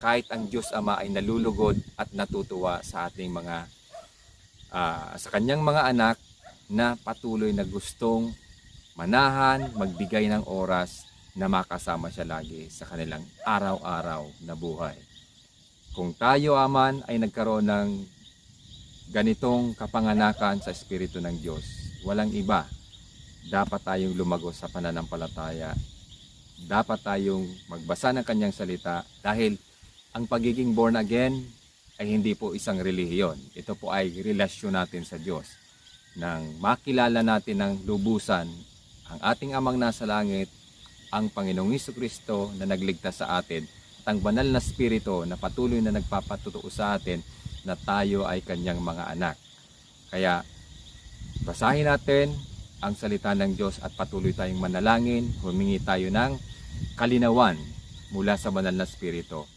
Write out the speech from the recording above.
kahit ang Diyos Ama ay nalulugod at natutuwa sa ating mga sa kanyang mga anak na patuloy na gustong manahan, magbigay ng oras na makasama siya lagi sa kanilang araw-araw na buhay. Kung tayo aman ay nagkaroon ng ganitong kapanganakan sa Espiritu ng Diyos, walang iba. Dapat tayong lumago sa pananampalataya. Dapat tayong magbasa ng kanyang salita dahil ang pagiging born again ay hindi po isang relihiyon. Ito po ay relasyon natin sa Diyos. Nang makilala natin ng lubusan ang ating Amang nasa langit, ang Panginoong Jesucristo na nagligtas sa atin, at ang banal na Espiritu na patuloy na nagpapatutuo sa atin na tayo ay kanyang mga anak. Kaya basahin natin ang salita ng Diyos at patuloy tayong manalangin, humingi tayo ng kalinawan mula sa banal na Espiritu